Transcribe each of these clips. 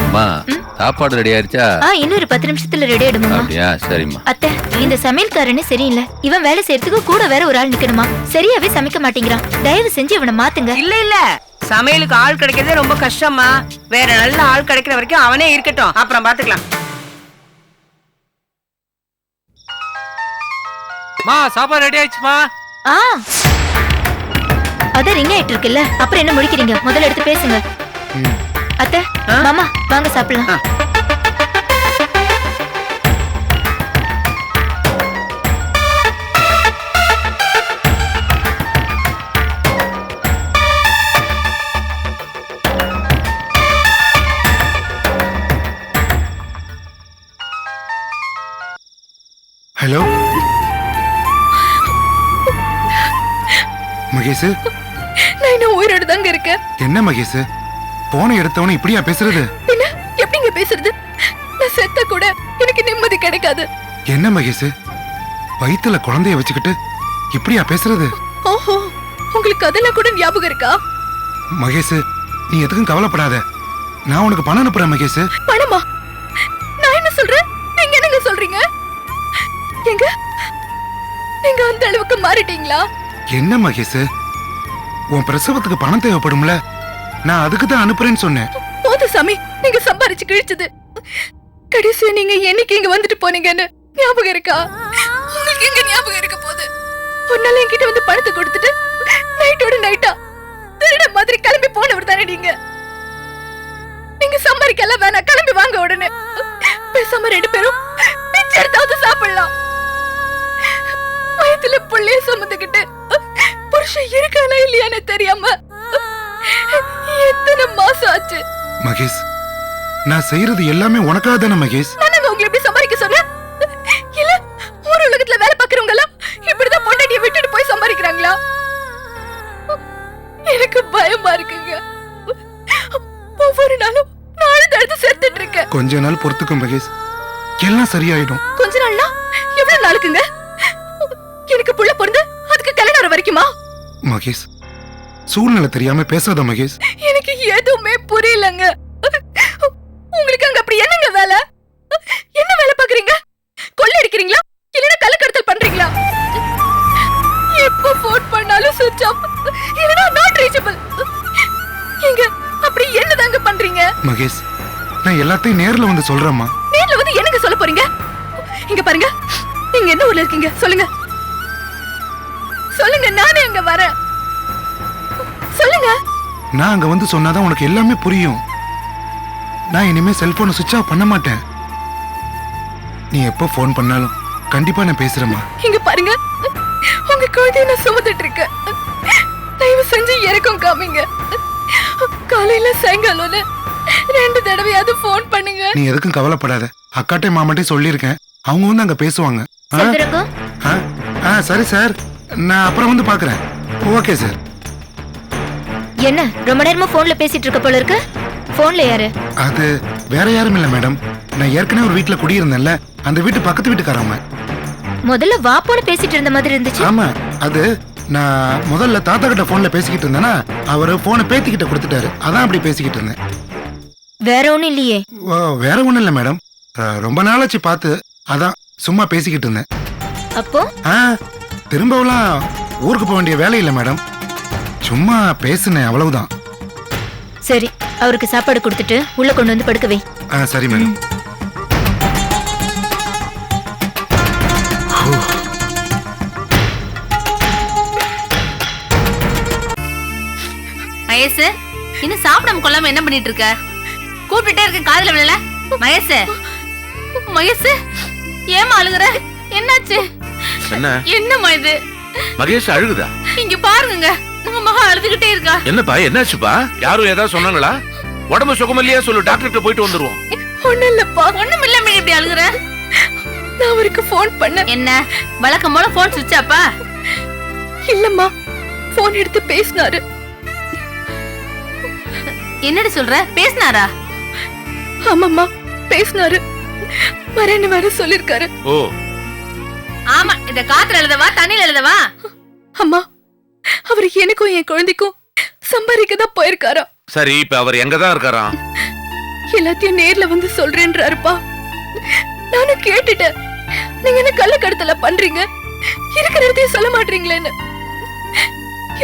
அம்மா சாப்பாடு ரெடி ஆயிருச்சா? இன்னொரு 10 நிமிஷத்துல ரெடி ஆயிடுமா? அப்படியா? சரிம்மா. அத்தை, இந்த சமையல்காரனே சரியில்லை. இவன் வேலை செய்யறதுக்கு கூட வேற ஒரு ஆள் நிக்கணுமா? சரியாவே சமைக்க மாட்டேங்கிறான். தயவு செஞ்சு இவனை மாத்துங்க. இல்ல சமையலுக்கு ஆள் கிடைக்கிறதே ரொம்ப கஷ்டமா. வேற நல்ல ஆள் கிடைக்கிற வரைக்கும் அவனே இருக்கட்டும், அப்புறம் பாத்துக்கலாம். சாப்பாடு ரெடி ஆயிடுச்சுமா? அத ரிங் ஆயிட்டு இருக்குல்ல, அப்புறம் என்ன முடிக்கிறீங்க? முதல்ல எடுத்து பேசுங்க. அத்தை, மாமா வாங்க சாப்பிடலாம். ஹலோ மகேஷ், நான் இன்னும் உயிரோடு தாங்க இருக்கேன். என்ன மகேஷ், போன எடுத்தவன இப்படியா பேசுறது? என்ன எப்படிங்க பேசுறது? நான் செத்த கூட எனக்கு நிம்மதி கிடைக்காது. என்ன மகேஷ், வயித்துல குழந்தைய வச்சுக்கிட்டு இப்படியா பேசுறது? ஓஹோ, உங்களுக்கு அதெல்லாம் கூட ஞாபகம் இருக்கா? மகேஷ், நீ எதுக்கும் கவலைப்படாத, நான் உனக்கு பணம் அனுப்புறேன். மகேஷ், பணமா? நான் என்ன சொல்றேன், நீங்க என்னங்க சொல்றீங்க? எங்க நீங்க அந்த அளவுக்கு மாறிட்டீங்களா? என்ன மகேஷ், உன் பிரசவத்துக்கு பணம் தேவைப்படும்ல, நான் அதுக்கு தான் அனுப்புறேன்னு சொன்னேன். போது சாமி, நீங்க சம்பாரிச்சு கிழிச்சது. கடைசியா நீங்க என்னைக்கு இங்க வந்துட்டு போனீங்கன்னு ஞாபகம் இருக்கா? உங்களுக்கு எங்க ஞாபகம் இருக்க போது? ஒரு நாள் என்கிட்ட வந்து பணத்தை கொடுத்துட்டு நைட்டோட நைட்டா திருட மாதிரி கிளம்பி போனவர் தானே நீங்க. நீங்க சம்பாதிக்கலாம் வேணா, கிளம்பி வாங்க உடனே. பேசாம 2 பேரும் பிச்சை எடுத்தாவது சாப்பிடலாம். வயத்துல புள்ளைய சுமந்துக்கிட்டு புருஷன் இருக்கானா இல்லையான்னு தெரியாம எத்தனை மாசம் ஆச்சு? மகேஷ், நான் செய்யறது எல்லாமே உனக்காக தானே மகேஷ். நானுங்க உங்களை எப்படி சம்பாதிக்க சொன்னேன்? இல்ல ஊர் உலகத்துல வேலை பார்க்கறவங்க எல்லாம் இப்படிதான் பொண்டாட்டியை விட்டுட்டு போய் சம்பாதிக்கிறாங்களா? எனக்கு பயமா இருக்குங்க. ஒவ்வொரு நாளும் நான் அழுது செத்துட்டு இருக்கேன். கொஞ்ச நாள் பொறுத்துக்கும் மகேஷ், எல்லாம் சரியாயிடும். கொஞ்ச நாள்னா எவ்வளவு நாளுக்குங்க? எனக்கு புள்ள பிறந்து அதுக்கு கல்யாணம் வர வரைக்குமா? மகேஷ், சூழ்நிலை தெரியாம பேசாத மகேஷ். எனக்கு எதுவுமே புரியலங்க. உங்களுக்கு அங்க அப்படி என்னங்க வேலை? என்ன வேலை பாக்குறீங்க? கொள்ளை அடிக்கிறீங்களா இல்லனா கள்ளக்கடத்தல் பண்றீங்களா? எப்ப போன் பண்ணாலும் சுவிட்ச் ஆஃப் இல்லனா நாட் ரீச்சபிள். எங்க அப்படி என்னதாங்க பண்றீங்க? மகேஷ், நான் எல்லாத்தையும் நேர்ல வந்து சொல்றேம்மா. நேர்ல வந்து என்னங்க சொல்ல போறீங்க? இங்க பாருங்க, நீங்க என்ன ஊர்ல இருக்கீங்க சொல்லுங்க. சொல்லுங்க, நானே அங்க வரேன். சொல்லுங்க. நான் அங்க வந்து சொன்னாதான் உனக்கு எல்லாமே புரியும். நான் இனிமே செல்போனை சுவிட்ச் ஆஃப் பண்ண மாட்டேன். நீ எப்போ போன் பண்ணாலும் கண்டிப்பா நான் பேசுறேம்மா. இங்க பாருங்க, உங்க குழந்தைய நான் சுமந்துட்டு இருக்கேன். தயவு செஞ்சு இறக்கம் காமிங்க. காலையில சாயங்காலம்னு 2 தடவையாவது போன் பண்ணுங்க. நீ எதுக்கும் கவலைப்படாத, அக்காட்டே மாமாட்டே சொல்லியிருக்கேன், அவங்க வந்து அங்க பேசுவாங்க. சரி சார், நான் அப்புறம் வந்து பாக்குறேன். Okay sir. என்ன ரொம்ப நேரமா போன்ல பேசிட்டு இருக்க போல இருக்கு? போன்ல யாரு? அது வேற யாரும் இல்ல மேடம், நான் ஏற்கனவே ஒரு வீட்டுல குடியிருந்தேன்ல, அந்த வீட்டு பக்கத்து வீட்டுக்காரவங்க. முதல்ல வாப்போட பேசிட்டு இருந்த மாதிரி இருந்துச்சு. ஆமா, அது நான் முதல்ல தாத்தா கிட்ட போன்ல பேசிக்கிட்டு இருந்தேன்னா அவரு போனை பேத்திக்கிட்ட கொடுத்துட்டாரு, அதான் அப்படி பேசிக்கிட்டு இருந்தேன். வேற ஒண்ணும் இல்லையே? வேற ஒண்ணும் இல்ல மேடம், ரொம்ப நாளாச்சு பார்த்து, அதான் சும்மா பேசிக்கிட்டு இருந்தேன். அப்போ திரும்பலாம் ஊருக்கு போக வேண்டிய வேலை இல்ல மேடம், சும்மா பேசுனேன் அவ்வளவுதான். சரி, அவருக்கு சாப்பாடு கொடுத்துட்டு உள்ள கொண்டு வந்து படுக்க வை. சரி மேடம். மகேஷ், இன்னும் சாப்பிடாம கொள்ளாம என்ன பண்ணிட்டு இருக்க? கூப்பிட்டுட்டே இருக்க, காதுல விழல. மகேஷ், மகேஷ் ஏமா அழுகுற? என்னாச்சு? என்னம்மா இது? மகேஷ் அழுகுதா? இங்க பாருங்க, உங்க மகா அழுதுகிட்டே இருக்கா. என்னப்பா, என்னாச்சுப்பா? யாரும் ஏதாவது சொன்னாங்களா? உடம்பு சுகமில்லையா சொல்லு, டாக்டர்கிட்ட போயிட்டு வந்துருவோம். ஒண்ணும் இல்லப்பா. ஒண்ணும் இல்லாம இப்படி அழுகுற? நான் அவருக்கு போன் பண்ண. என்ன வழக்கம் போல போன் சுவிட்ச் ஆஃபா? இல்லம்மா, போன் எடுத்து பேசினாரு. என்னடி சொல்ற? பேசினாரா? ஆமாம்மா, பேசினாரு. வரேன்னு வேற சொல்லிருக்காரு. ஓ ஆமா, இத காத்துல எழுதவா தண்ணியில எழுதவா? அம்மா, அவர் எனக்கும் என் குழந்தைக்கும் சம்பாதிக்க தான் போயிருக்காரா. சரி, இப்ப அவர் எங்கதான் இருக்காராம்? எல்லாத்தையும் நேர்ல வந்து சொல்றேன்றாருப்பா. நானும் கேட்டுட்டேன், நீங்க என்ன கள்ளக்கடத்தல பண்றீங்க, இருக்கிற இடத்தையும் சொல்ல மாட்டீங்களேன்னு.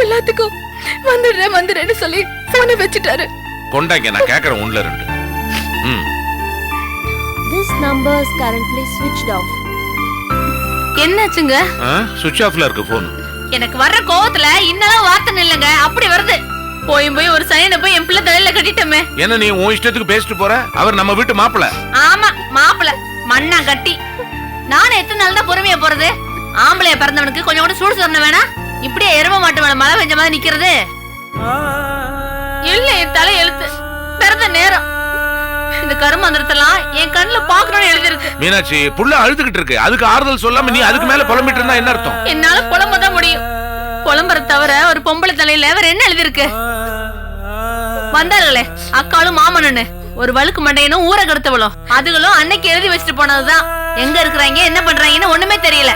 எல்லாத்துக்கும் வந்துடுறேன்னு சொல்லி போனை வச்சுட்டாரு. கொண்டாங்க, நான் கேக்குறேன் ஒண்ணுல ரெண்டு. This number is currently switched off. என்னாச்சுங்க? சுவிட்ச் ஆஃப்ல இருக்கு போன். எனக்கு வர்ற கோவத்துல இன்னும் வார்த்தை இல்லைங்க, அப்படி வருது. போய் ஒரு சைனை போய் என் பிள்ளை தலையில கட்டிட்டோமே. என்ன நீ உன் இஷ்டத்துக்கு பேசிட்டு போற? அவர் நம்ம வீட்டு மாப்பிள்ள. ஆமா, மாப்பிள்ள மண்ணா கட்டி. நானும் எத்தனை நாள் தான் பொறுமையா போறது? ஆம்பளைய பிறந்தவனுக்கு கொஞ்சம் கூட சூடு சொன்ன வேணா? இப்படியே எரும மாட்டு மேல மழை பெஞ்ச மாதிரி நிக்கிறது. இல்ல, என் தலை எழுத்து பிறந்த நேரம். இந்த கருமந்திரத்தெல்லாம் என் கண்ணுல பாக்கணும்னு எழுதிருக்கு. மீனாட்சி, புள்ள அழுதுகிட்டு இருக்கு, அதுக்கு ஆறுதல் சொல்லாம நீ அதுக்கு மேல புலம்பிட்டு இருந்தா என்ன அர்த்தம்? என்னால புலம்பதான் முடியும். புலம்புற தவிர ஒரு பொம்பளை தலையில வேற என்ன எழுதிருக்கு? வந்தார்களே அக்காலும் மாமனு, ஒரு வழுக்கு மண்டையனும் ஊரை கெடுத்தவளும், அதுகளும் அன்னைக்கு எழுதி வச்சுட்டு போனதுதான். எங்க இருக்கிறாங்க, என்ன பண்றாங்கன்னு ஒண்ணுமே தெரியல.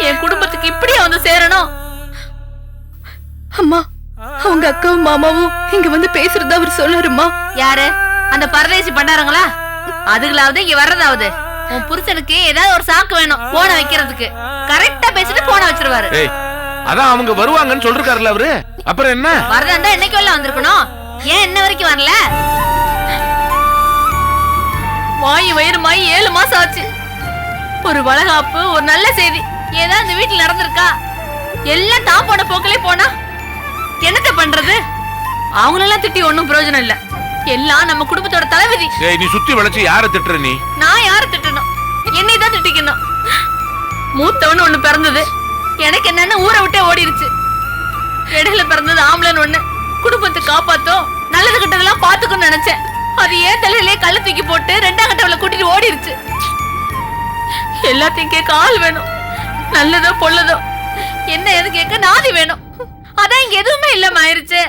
என் குடும்பத்துக்கு இப்படியே வந்து சேரணும். அம்மா, அவங்க அக்காவும் மாமாவும் இங்க வந்து பேசுறத அவர் சொன்னாருமா. யாரு? அந்த பரதேசி பண்ணாருங்களா? அதுகளாவது இங்க வர்றதாவது. உன் புருஷனுக்கு ஏதாவது ஒரு சாக்கு வேணும் போன வைக்கிறதுக்கு. கரெக்டா பேசிட்டு போன வச்சிருவாரு. அதான் அவங்க வருவாங்கன்னு சொல்றாருல அவரு. அப்புறம் என்ன? வரதா இருந்தா என்னைக்கு எல்லாம் வந்திருக்கணும். ஏன் என்ன வரைக்கும் வரல? வாய் வயிறுமாயி 7 மாசம் ஆச்சு. ஒரு வளகாப்பு, ஒரு நல்ல செய்தி ஏதாவது இந்த வீட்டுல நடந்திருக்கா? எல்லாம் தான் போன போக்கிலே போனா என்னத்த பண்றது? அவங்களெல்லாம் திட்டி ஒண்ணும் பிரயோஜனம் இல்ல. எல்லாம் நம்ம குடும்பத்தோட தலைவிதி. நீ சுத்தி வளைச்சு யார திட்டுற? நீ நான் யார திட்டணும்? என்னை தான் திட்டிக்கணும். மூத்தவன்னு ஒண்ணு பிறந்தது, எனக்கு என்னன்னு ஊரை விட்டே ஓடிருச்சு. இடையில பிறந்தது ஆம்பளன்னு ஒண்ணு. குடும்பத்தை காப்பாத்தோம், நல்லது கிட்டதெல்லாம் பாத்துக்கணும்னு நினைச்சேன். அது ஏன் தலையிலே கள்ள தூக்கி போட்டு 2ஆம் கட்டவளை கூட்டிட்டு ஓடிருச்சு. எல்லாத்தையும் கேட்க ஆள் வேணும், நல்லதோ பொல்லதோ என்ன எது கேட்க நாதி வேணும். அதான் இங்க எதுவுமே இல்லாம ஆயிருச்சு.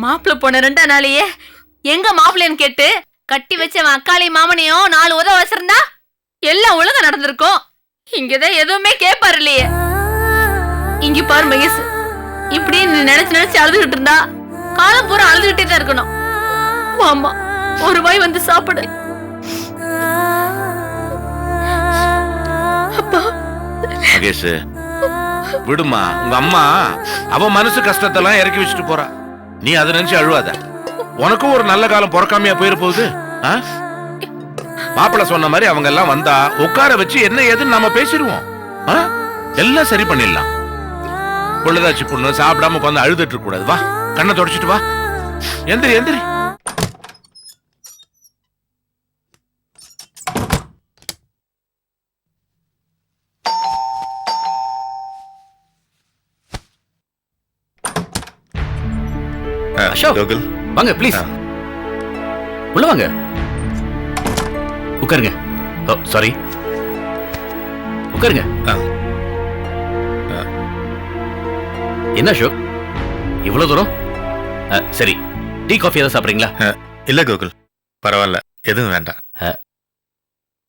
மாப்பிள்ள போன 2ஆம் நாளையே எங்க மாப்பிள்ளைன்னு கேட்டு கட்டி வச்ச அக்காளையும் மாமனையும் 4 உதவ வச்சிருந்தா எல்லாம் ஒழுங்கா நடந்திருக்கும். இங்கதான் எதுவுமே கேட்பாரு இல்லையே. இங்க பாரு மகேஷ், இப்படி நீ நினைச்சு அழுதுகிட்டு இருந்தா காலம் பூரா அழுதுகிட்டே தான் இருக்கணும். ஆமா, ஒரு வாய் வந்து சாப்பிடு. மகேஷ், விடுமா. உங்க அம்மா அவ மனசு கஷ்டத்தெல்லாம் இறக்கி வச்சுட்டு போறா. நீ அதை நினைச்சு அழுவாத. உனக்கும் ஒரு நல்ல காலம் பிறக்காமையா போயிட போகுது. மாப்பிள்ள சொன்ன மாதிரி அவங்க எல்லாம் வந்தா உட்கார வச்சு என்ன ஏதுன்னு நாம பேசிடுவோம். எல்லாம் சரி பண்ணிடலாம். பொழுதாச்சு பொண்ணு சாப்பிடாம உட்காந்து அழுதுட்டு இருக்க கூடாது. வா, கண்ணை தொடச்சிட்டு வா. எந்திரி எந்திரி. அசோக், வாங்க ப்ளீஸ். உள்ள வாங்க, உட்காருங்க. ஓ சாரி, உட்காருங்க. என்ன அசோக், இவ்வளவு தூரம்? சரி, டீ காஃபி ஏதாவது சாப்பிட்றீங்களா? இல்ல கோகுல், பரவாயில்ல, எதுவும் வேண்டாம்.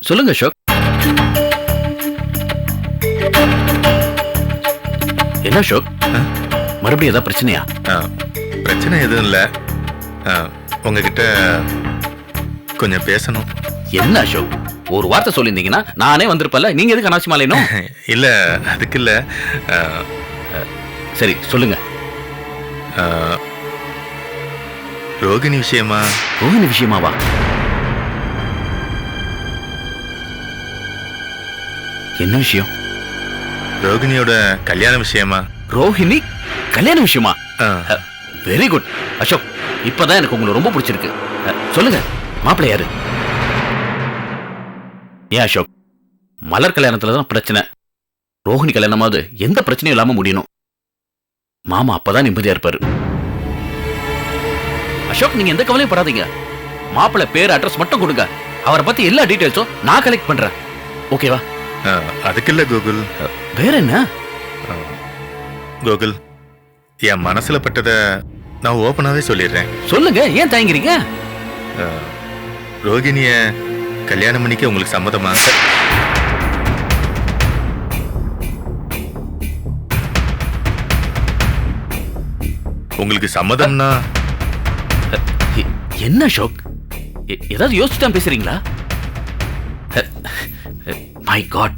சொல்லுங்க அசோக். என்ன அசோக், மறுபடியும் ஏதாவது பிரச்சனையா? பிரச்சனை எதுவும் இல்ல, உங்ககிட்ட கொஞ்சம் பேசணும். என்ன அசோக், ஒரு வார்த்தை சொல்லியிருந்தீங்கன்னா நானே வந்திருப்பல. நீங்க எதுக்கு அனாவசியமாலேனும்? இல்ல, அதுக்கு இல்ல. சரி சொல்லுங்க. ரோகிணி விஷயமா? ரோகிணி விஷயமாவா? என்ன விஷயம்? ரோகிணியோட கல்யாண விஷயமா? ரோஹிணி கல்யாண விஷயமா? வெரி குட் அசோக், இப்பதான் எனக்கு உங்களை ரொம்ப பிடிச்சிருக்கு. சொல்லுங்க, மாப்பிள்ளை யாரு? ஏன் அசோக், மலர் கல்யாணத்துல தான் பிரச்சனை. ரோஹிணி கல்யாணமாவது எந்த பிரச்சனையும் இல்லாம முடியணும். மாமா அப்பதான் நிம்மதியா இருப்பாரு. அசோக், நீங்க எந்த கவலையும் படாதீங்க. மாப்பிள்ளை பேர் அட்ரஸ் மட்டும் கொடுங்க. அவரை பத்தி எல்லா டீடைல்ஸும் நான் கலெக்ட் பண்றேன். ஓகேவா? அதுக்கு இல்ல கோகுல். வேற என்ன? கோகுல், என் மனசுல பட்டதை நான் ஓப்பனாவே சொல்லிடுறேன். சொல்லுங்க, ஏன் தயங்குறீங்க? ரோகிணிய கல்யாணம் பண்ணிக்க உங்களுக்கு சம்மதமா? உங்களுக்கு சம்மதம்னா? என்ன அசோக், ஏதாவது யோசிச்சு தான் பேசுறீங்களா? மை காட்,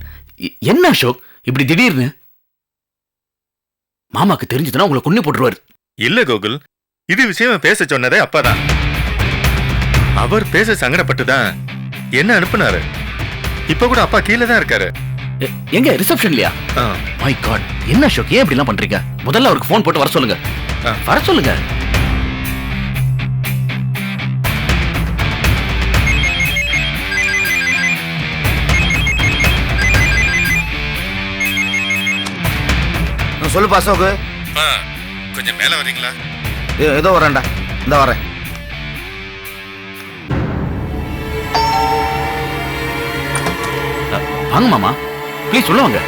என்ன அசோக் இப்படி திடீர்னு? மாமாக்கு தெரிஞ்சதுன்னா உங்களை கொண்டு போட்டுருவாரு. இல்ல கோகுல், இது விஷயமா பேச சொன்னதே அப்பாதான். அவர் பேச சங்கடப்பட்டுதான் என்ன அனுப்புனாரு. இப்ப கூட அப்பா கீழே தான் இருக்காரு. எங்க ரிசப்ஷன்லயா? மை காட், என்ன அசோக் ஏன் இப்படி எல்லாம் பண்றீங்க? முதல்ல அவருக்கு போன் போட்டு வர சொல்லுங்க. வர சொல்லுங்க. சொல்லுப்பா அசோக்கு. கொஞ்சம் மேல வரீங்களா? ஏதோ வரேன்டா, இந்த வரேன். வாங்க மாமா, ப்ளீஸ் சொல்லுவாங்க.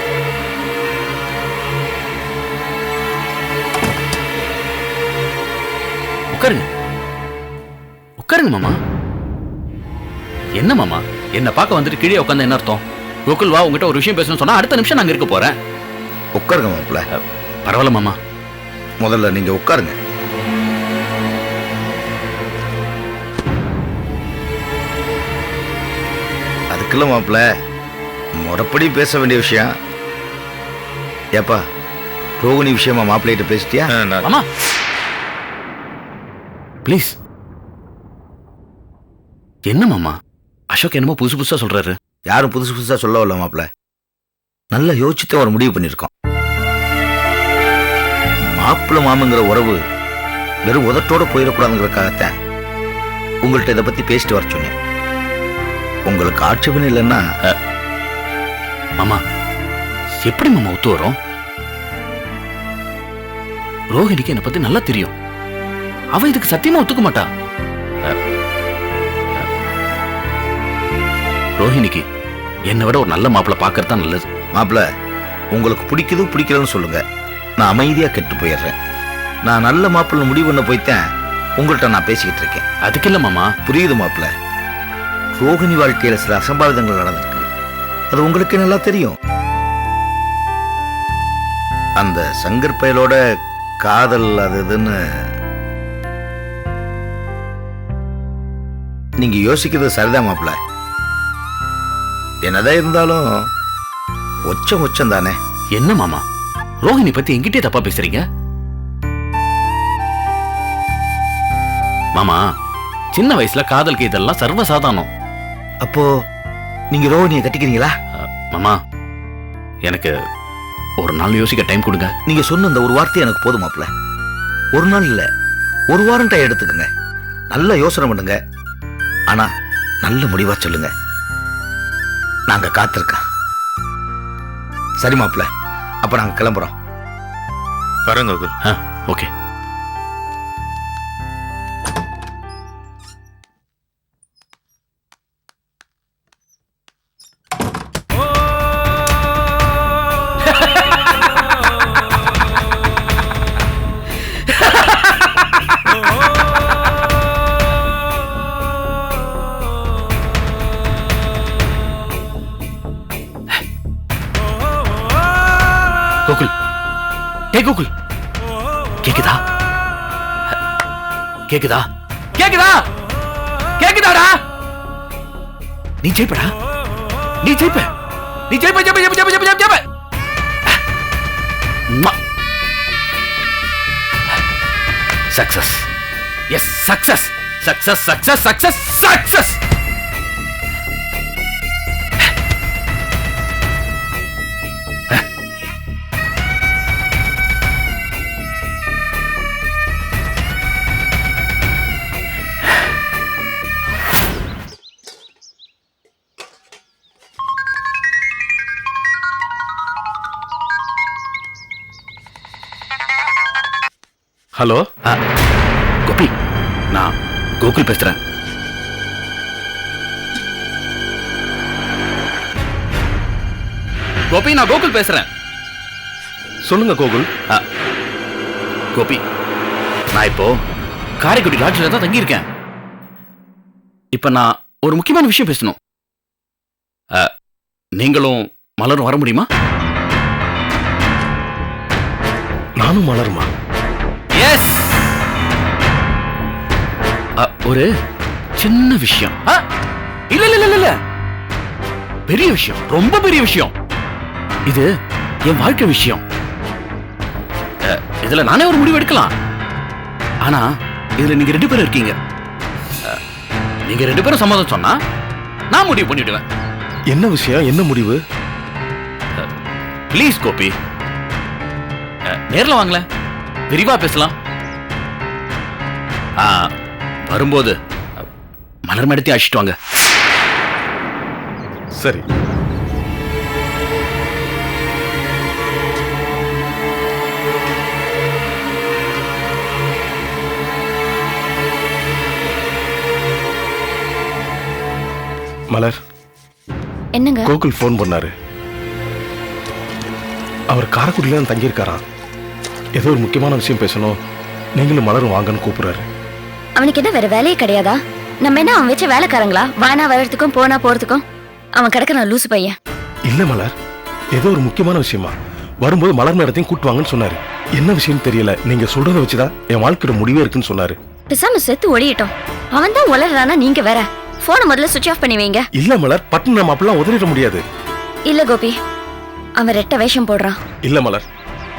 உட்காருங்க உட்காருங்க மாமா. என்ன மாமா, என்ன பார்க்க வந்துட்டு கீழே உட்காந்து என்ன அர்த்தம்? கோகுல் வா, உங்ககிட்ட ஒரு விஷயம் பேசணும்னு சொன்னா அடுத்த நிமிஷம் நாங்க இருக்க போறேன். உட்காருங்க மாப்பிள்ள. பரவாயில்ல மாமா, முதல்ல நீங்க உட்காருங்க. அதுக்குள்ள மாப்பிள்ள முறைப்படி பேச வேண்டிய விஷயம். ஏப்பா, ரோகிணி விஷயமா மாப்பிள்ளைகிட்ட பேசிட்டியா? மாமா ப்ளீஸ். என்ன மாமா, அசோக் என்னமோ புதுசு புதுசா சொல்றாரு. யாரும் புதுசு புதுசா சொல்ல வரல மாப்பிள்ள. நல்லா யோசிச்சுட்டு ஒரு முடிவு பண்ணிருக்கோம். மாப்பிள்ள மாமங்கிற உறவு வெறும் உதட்டோட போயிடக்கூடாதுங்கிறதுக்காகத்தான் உங்கள்கிட்ட இதை பத்தி பேசிட்டு வர சொன்னேன். உங்களுக்கு ஆட்சேபனை இல்லைன்னா மாமா, எப்படி மாமா ஒத்து வரும்? ரோஹிணிக்கு என்னை பத்தி நல்லா தெரியும். அவ இதுக்கு சத்தியமா ஒத்துக்க மாட்டா. ரோஹிணிக்கு என்னை விட ஒரு நல்ல மாப்பிள்ள பாக்குறது தான் நல்லது. மாப்பிள்ள, உங்களுக்கு பிடிக்குது பிடிக்கலன்னு சொல்லுங்க, நான் அமைதியா கெட்டு போயிடுறேன். நான் நல்ல மாப்பிள்ள முடிவு பண்ண போய்த்தேன் உங்கள்கிட்ட நான் பேசிக்கிட்டு இருக்கேன். அதுக்கு இல்ல மாமா. புரியுது மாப்பிள்ள, ரோகிணி வாழ்க்கையில சில அசம்பாவிதங்கள் நடந்திருக்கு. அது உங்களுக்கு நல்லா தெரியும். அந்த சங்கர் பயலோட காதல் அது இதுன்னு நீங்க யோசிக்கிறது சரிதான் மாப்பிள்ள. என்னதான் இருந்தாலும் ஒச்சம் தானே. என்ன மாமா, ரோஹிணி பத்தி என்கிட்டே தப்பா பேசுறீங்க? மாமா, சின்ன வயசுல காதலுக்கு இதெல்லாம் சர்வசாதாரணம். அப்போ நீங்க ரோஹிணியை கட்டிக்கிறீங்களா? மாமா, எனக்கு ஒரு நாள் யோசிக்க டைம் கொடுங்க. நீங்க சொன்ன இந்த ஒரு வார்த்தை எனக்கு போதும் மாப்பிள்ள. ஒரு நாள் இல்ல, ஒரு வாரம் டைம் எடுத்துக்கங்க. நல்ல யோசனை பண்ணுங்க, ஆனா நல்ல முடிவா சொல்லுங்க. நாங்க காத்திருக்கோம். சரி மாப்பிள்ள, அப்ப நாங்க கிளம்புறோம். வரேன் கோகுல். ஓகே. கோகுல், ஏ கோகுல், கேக்குதா? கேக்குதா? கேக்குதா? கேக்குதாடா? நீ ஜெயிப்படா, நீ ஜெயிப்ப, நீ ஜெயிப்ப, ஜெயிப்ப, ஜெயிப்ப, ஜெயிப்ப, ஜெயிப்ப, ஜெயிப்ப. Success, yes success, success, success, success, success. Hello, Gopi, நான் கோகுல் பேசுறேன். கோபி, நான் கோகுல் பேசுறேன். சொல்லுங்க கோகுல். கோபி, நான் இப்போ காரைக்குடி லாட்ஜில் தான் தங்கியிருக்கேன். இப்ப நான் ஒரு முக்கியமான விஷயம் பேசணும். நீங்களும் மலரும் வர முடியுமா? நானும் மலருமா? எஸ். ஒரு சின்ன விஷயம். இல்ல இல்ல இல்ல இல்ல, பெரிய விஷயம், ரொம்ப பெரிய விஷயம். இது என் வாழ்க்கை விஷயம். இதுல நானே ஒரு முடிவு எடுக்கலாம். ஆனா இதுல நீங்க 2 பேரும் இருக்கீங்க. நீங்க 2 பேரும் சம்மதம் சொன்னா நான் முடிவு பண்ணிடுவேன். என்ன விஷயம், என்ன முடிவு? ப்ளீஸ் கோபி, நேர்ல வாங்கல, விரிவா பேசலாம். வரும்போது மலர் மேடத்தை அழைச்சிட்டு வாங்க. சரி. மலர், என்னங்க? கோகுல் ஃபோன் பண்ணாரு. அவர் காரைக்குடியில தான் தங்கியிருக்காராம். ஏதோ ஒரு முக்கியமான விஷயம் பேசணும், நீங்களும் மலரும் வாங்கன்னு கூப்பிடுறாரு. அவனுக்கு என்ன வேற வேலையே கிடையாதா? நம்ம என்ன அவன் வச்ச வேலைக்காரங்களா? வானா வர்றதுக்கும் போனா போறதுக்கும் அவன் கிடக்குறான் லூசு பையன். இல்ல மலர், ஏதோ ஒரு முக்கியமான விஷயமா வரும்போது மலர் மேடத்தையும் கூட்டு வாங்கன்னு சொன்னாரு. என்ன விஷயம் தெரியல, நீங்க சொல்றதை வச்சுதான் என் வாழ்க்கையோட முடிவே இருக்குன்னு சொன்னாரு. பேசாம செத்து ஒழியட்டும். அவன் தான் உளறானா, நீங்க வேற. போனை முதல்ல சுவிட்ச் ஆஃப் பண்ணி வைங்க. இல்ல மலர், பட்டு நம்ம அப்படிலாம் உதறிட முடியாது. இல்ல கோபி, அவன் ரெட்ட வேஷம் போடுறான். இல்ல மலர்,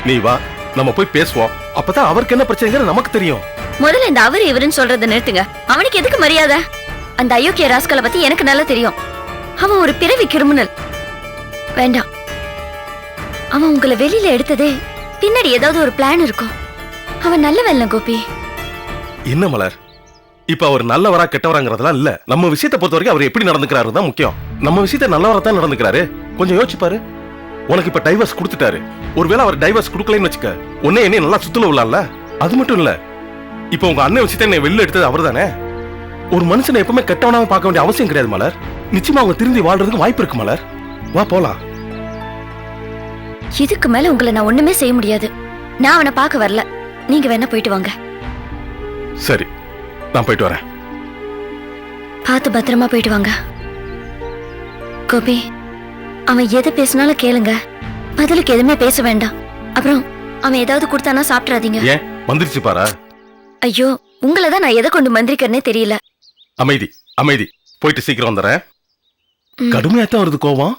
நீ வா, நம்ம போய் பேசுவோம். அப்பதான் அவருக்கு என்ன பிரச்சனைங்கிற நமக்கு தெரியும். முதல்ல இந்த அவரு இவருன்னு சொல்றதை நிறுத்துங்க. அவனுக்கு எதுக்கு மரியாதை? அந்த அயோக்கிய ராஸ்கலை பத்தி எனக்கு நல்லா தெரியும். அவன் ஒரு பிறவி கிரிமினல். வேண்டாம், அவன் உங்களை வெளியில எடுத்ததே பின்னாடி ஏதாவது ஒரு பிளான் இருக்கும். அவன் நல்லவன் இல்ல கோபி. என்ன மலர், இப்ப அவர் நல்லவரா கெட்டவராங்கிறதெல்லாம் இல்ல. நம்ம விஷயத்தை பொறுத்த வரைக்கும் அவர் எப்படி நடந்துக்கிறாரு தான் முக்கியம். நம்ம விஷயத்த நல்லவரா தான் நடந்துக்கிறாரு. கொஞ்சம் யோசிச்சு பாரு. உனக்கு இப்ப டைவர்ஸ் கொடுத்துட்டாரு. ஒருவேளை அவர் டைவர்ஸ் கொடுக்கலன்னு வச்சுக்க, உன்னை என்ன நல்லா சுத்தல விடலாம்ல. அது மட்டும் இல்ல, இப்ப உங்க அண்ணன் விஷயத்த என்னை வெளில எடுத்தது அவர் தானே. ஒரு மனுஷனை எப்பவுமே கெட்டவனாவும் பார்க்க வேண்டிய அவசியம் கிடையாது மலர். நிச்சயமா அவங்க திருந்தி வாழ்றதுக்கு வாய்ப்பு இருக்கு மலர். வா போலாம். இதுக்கு மேல உங்களை நான் ஒண்ணுமே செய்ய முடியாது. நான் அவனை பார்க்க வரல. நீங்க வேணா போயிட்டு வாங்க. சரி, நான் போயிட்டு வரேன். பார்த்து பத்திரமா போயிட்டு வாங்க. கோபி, அவன் எது பேசினாலும் கேளுங்க. பதிலுக்கு எதுவுமே பேச வேண்டாம். அப்புறம் அவன் ஏதாவது கொடுத்தானா சாப்பிட்றாதீங்க. ஏன் வந்துருச்சு பாரா? ஐயோ, உங்களை தான் நான் எதை கொண்டு மந்திரிக்கிறேனே தெரியல. அமைதி அமைதி, போயிட்டு சீக்கிரம் வந்துடுறேன். கடுமையாத்தான் வருது கோவம்.